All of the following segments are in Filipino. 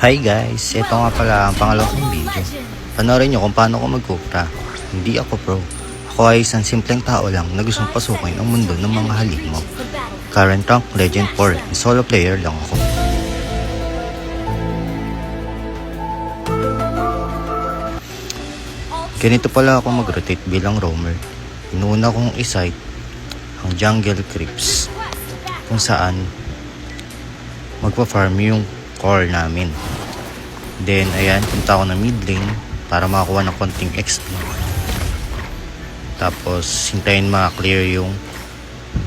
Hi guys, ito nga pala ang pangalawang video. Panoorin nyo kung paano ko mag-Cobra. Hindi ako pro. Ako ay isang simpleng tao lang na gustong pasukin ang mundo ng mga halimaw. Current rank Legend 4, solo player lang ako. Ganito pala ako mag-rotate bilang roamer. Inuuna kong isite ang Jungle Creeps kung saan magpa-farm yung core namin. Then ayan, punta ako ng mid lane para makakuha ng konting XP. Tapos hintayin maka-clear yung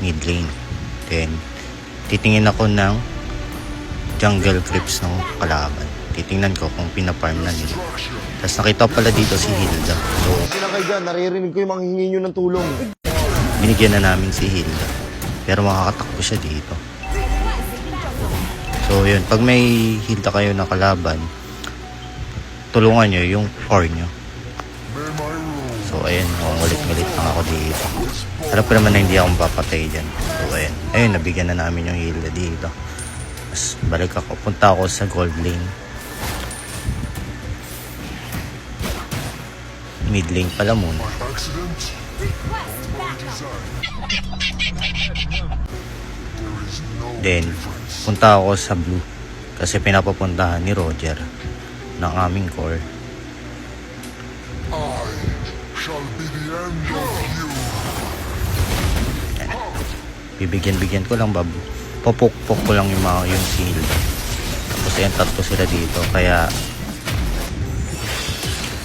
mid lane. Then titingin ako ng jungle creeps ng kalaban. Titingnan ko kung pinaparm na nila. Tapos nakita pala dito si Hilda. So sila kayo dyan, naririnig ko yung mga hingi nyo ng tulong. binigyan na namin si Hilda. Pero makakatakbo siya dito. So yun, pag may Hilda kayo na kalaban, tulungan nyo yung core nyo. So ayun, ulit-ulit lang ako dito. Alam ko naman na hindi ako mapapatay dyan. So ayun, nabigyan na namin yung Hilda dito. Tapos balik ako, punta ako sa gold lane. Mid lane pala muna. Then punta ako sa blue kasi pinapapuntahan ni Roger ng aming core. Bibigyan ko lang babu. Popok-pok ko lang yung mga yung shield. Tapos ayan, tatlo sila dito kaya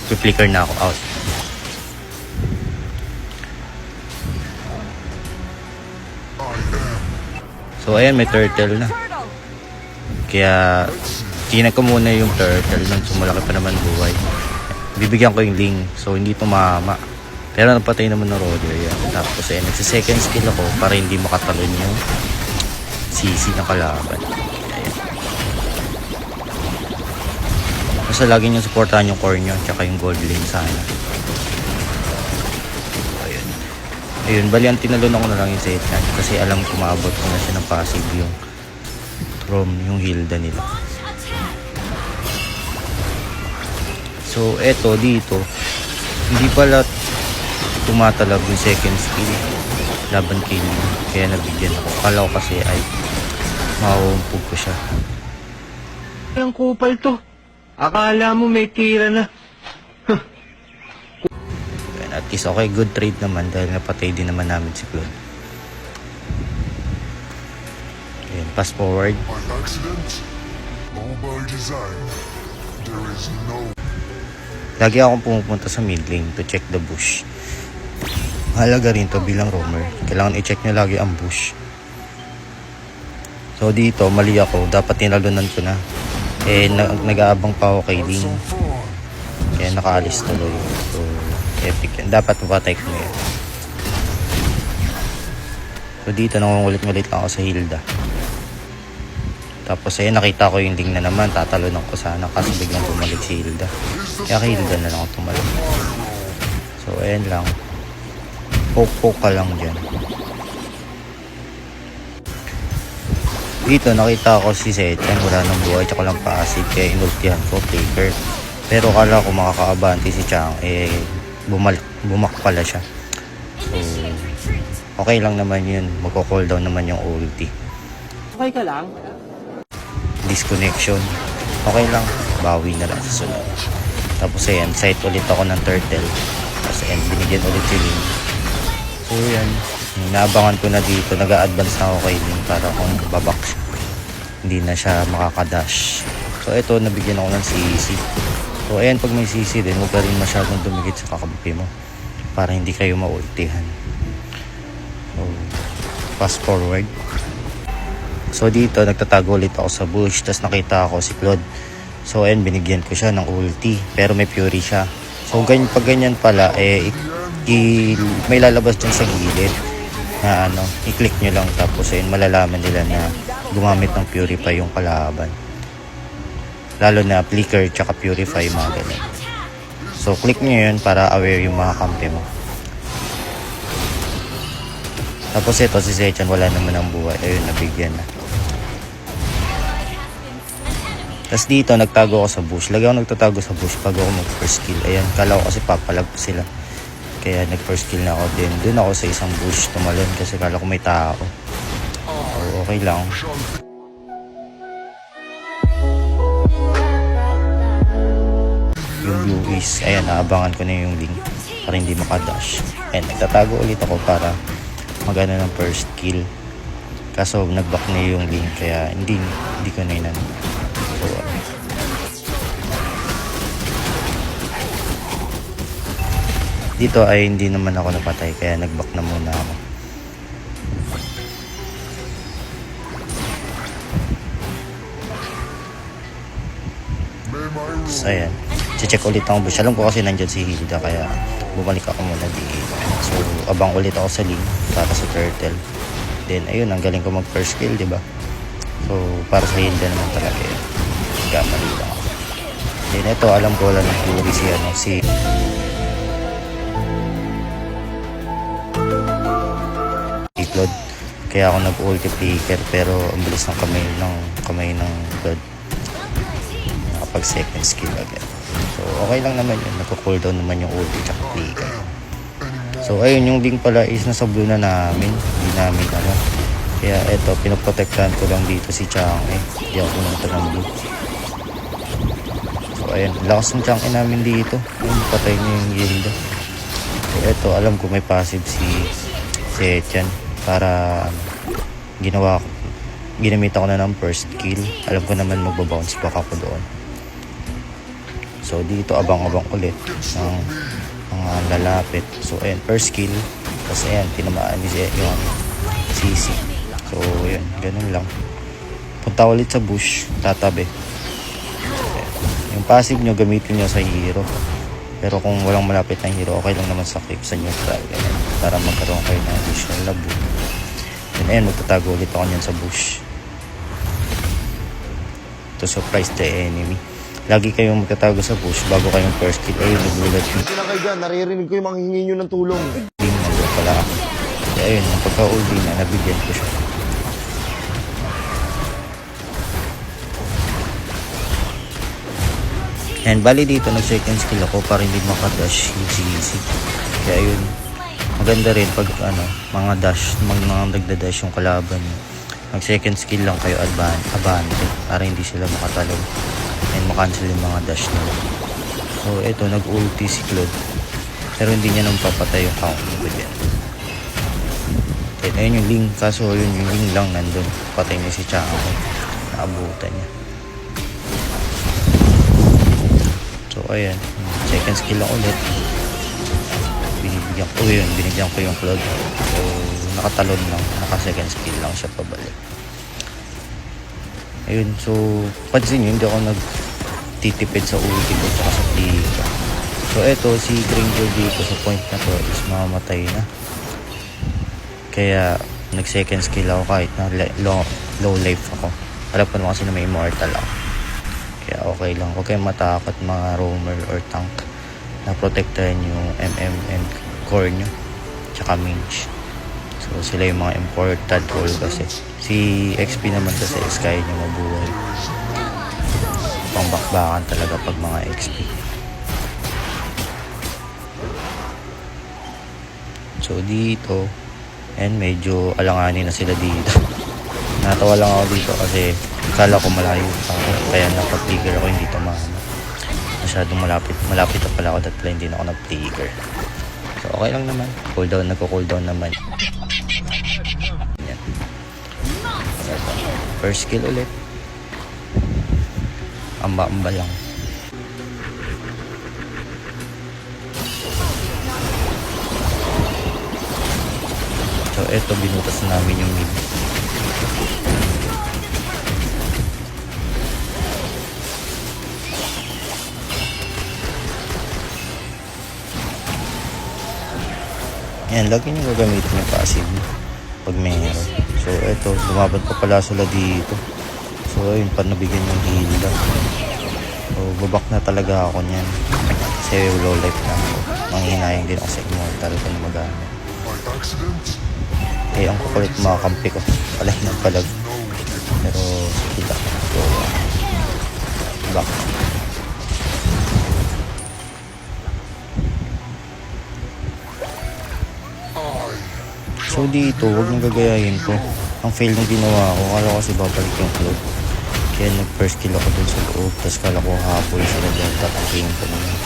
flicker na ako out. So ayan, may turtle na. Kaya tinan ko muna yung turtle nang sumalaki pa naman buhay. Bibigyan ko yung ling, so hindi tumama. Pero napatay naman ng Roger yan. Tapos ayan, nagsa-second skill ako para hindi makatalon yung CC ng kalaban. Ayan. Basta lagi nyo supportahan yung core nyo tsaka yung gold lane sana. Ayun, bali ang tinalon ako na lang yung Zetan kasi alam ko maabot ko na siya ng passive yung Rom, yung Hilda nila. So eto dito, hindi pala tumatalag yung second skill laban kill, kaya nabigyan ako. Kala ko kasi ay mauumpog ko siya. Ang kupal to. Akala mo may tira na. At least okay, good trade naman dahil napatay din naman namin si Claude. Ayan, pass forward. Lagi akong pumupunta sa mid lane to check the bush. Mahalaga rin to bilang roamer. Kailangan i-check nyo lagi ang bush. So dito, mali ako. Dapat tinalunan ko na. Nag-aabang pa ako kay Ling. Kaya nakaalis tuloy. So epic yan. Dapat mapatay ko ngayon. So dito nangungulit-ngulit lang ako sa Hilda. Tapos ayun, nakita ko yung Ling na naman. Tatalunan ko sana kasi biglang bumalik si Hilda. Kaya kay Hilda na lang ako tumalon. So ayun lang. Poke-poke ka lang dyan. Dito nakita ko si Zetan. Wala nang buhay tsaka lang passive. Kaya inultihan ko flicker. Pero kala ko makakaabante si Chang. Bumak pala siya. So okay lang naman yun. Magko-call down naman yung ulti. Okay ka lang? Disconnection. Okay lang. Bawi na lang sa sunod. Tapos ayan, site ulit ako ng turtle. Tapos ayan, binigyan ulit si Ling. So yan, naabangan ko na dito. Nag-a-advance na ako kay Ling para kung babak siya, hindi na siya makakadash. So ito, nabigyan ako ng CC. So ayan, pag may CC din, huwag ka rin masyadong dumikit sa kakampi mo para hindi kayo maultihan. So fast forward. So dito, nagtatago ulit ako sa bush. Tapos nakita ako si Claude. So ayan, binigyan ko siya ng ulti. Pero may fury siya. So pag ganyan pala, may lalabas dyan sa gilid na i-click nyo lang. Tapos ayun, malalaman nila na gumamit ng purify yung kalaban. Lalo na flicker tsaka purify, mga ganyan. So click nyo yun para aware yung mga kampi mo. Tapos ito si Zetan, wala naman ang buhay. Ayun, nabigyan na. Tapos dito, nagtago ako sa bush. Lagi ako nagtatago sa bush bago ako mag-first kill. Ayan, kala ko kasi papalag sila. Kaya nag-first kill na ako din. Doon ako sa isang bush tumalon kasi kala ko may tao. So, okay lang. Yung blue is, ayan, naabangan ko na yung link para hindi makadash. Ayan, nagtatago ulit ako para magana ng first kill. Kaso nag-back na yung link kaya hindi ko na inan. So, dito ay hindi naman ako napatay kaya nag-back na muna ako. So, ayan. Check ulit ang bush. Alam ko kasi nandyan si Hilda kaya bumalik ako muna dito. So, abang ulit ako sa link para sa turtle. Then, ayun, ang galing ko mag first kill, diba? So, para sa Hilda naman talaga yun. Gamali lang ako. Then, ito, alam ko wala ng fury si Claude. Kaya ako nag-ulti flicker pero ang bilis ng kamay ng Claude. Nakapag second skill agad. So, okay lang naman yun. Nagko-cooldown naman yung ulti tsaka flicker. So, ayun, yung link pala is nasa blue na namin. Hindi namin alam. Kaya eto, pinoprotektahan ko lang dito si Chang'e. Hindi ako pumunta ng blue. So, ayun, lakas ng Chang'e namin dito. Ayun, patay niya yung Hilda. So, eto, alam ko may passive si Etienne. Para ginamit ako na ng first kill. Alam ko naman magbabounce back ako doon. So, dito abang-abang ulit ng mga lalapit. So, ayan, first kill. Tapos, ayan, tinamaan ni yung CC. So, ayan, ganun lang. Punta ulit sa bush, tatabi. Ayan. Yung passive nyo, gamitin nyo sa hero. Pero kung walang malapit na hero, okay lang naman sa clip sa neutral. Ayan, para magkaroon kayo ng additional labo. Then, ayan, magtatago ulit ako nyan sa bush. To surprise the enemy. Lagi kayong magtatago sa bush bago kayong first kill. Ayun, nagulat yung Sila kayo dyan, naririnig ko yung mga hihingi nyo ng tulong. ding nandun pala ako. Kaya ayun, yung pagka-ulti na, nabigyan ko siya. And bali dito, nag-second skill ako para hindi makadash yung CC. Kaya ayun, maganda rin pag mga dash, mga nagda-dash yung kalaban nyo. Mag-second skill lang kayo abante para hindi sila makatalon. And makancel yung mga dash nila. So, eto, nag-ulti si Claude. Pero hindi niya nang papatay yung count mo din. And ayun yung link. Kaso yun yung link lang nandun. Patay niya si Chang'e. Naabutan niya. So, ayan. Second skill lang ulit. Binigyan ko yung Claude. So, nakatalon lang. Naka-second skill lang siya pabalik. Ayun, so pansin nyo, hindi ako nagtitipid sa ulti ko tsaka sa flicker. So eto, si Granger dito sa point na to is mamamatay na. Kaya nag second skill ako kahit na low life ako. Alam ko naman kasi na may immortal ako. Kaya okay lang. Huwag kayong matakot mga roamer or tank na protektahan yung MM and core nyo tsaka mage. So, sila yung mga important role kasi. Si XP naman kasi is kaya niya mabuhay. Pangbakbakan talaga pag mga XP. So, dito, and medyo alanganin na sila dito. Natawa lang ako dito kasi kala ko malayo pa. Kaya napag-trigger ako, hindi tumama. Masyadong malapit. Malapit na pala ako dahil pala hindi na ako nag-trigger. So, okay lang naman. Cooldown, nagko-cooldown naman. Yan. First kill ulit. Amba-amba lang. So, eto, binutas namin yung mid. Yan, lagi nyo gagamitin yung passive pag meron. So, eto, lumabad pa pala sila dito. So, ayun, panabigyan yung Hilda. So, babak na talaga ako niyan. Kasi low life na ako. Manghinayang din ako sa immortal kung magamit. Eh, ang kukulit mga kampi ko. Palay ng palag. Pero, sige lang. So, back. So dito, huwag nang gagayahin ko. Ang fail ng ginawa ko, kala ko kasi babalik yung Claude. Kaya nag-first kill ako dun sa loob, tapos kala ko habol sila dyan, tatangking ko naman.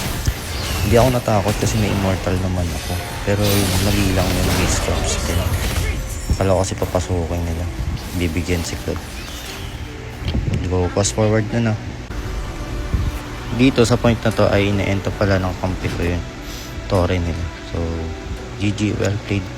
Hindi ako natakot kasi may immortal naman ako. Pero yun, mali lang yun, may scraps din. Kala ko kasi papasukin nila. Bibigyan si Claude. Go, fast forward na. Dito sa point na to ay ina-ento pala ng kampi ko yun. Tore nila. So, GG, well played.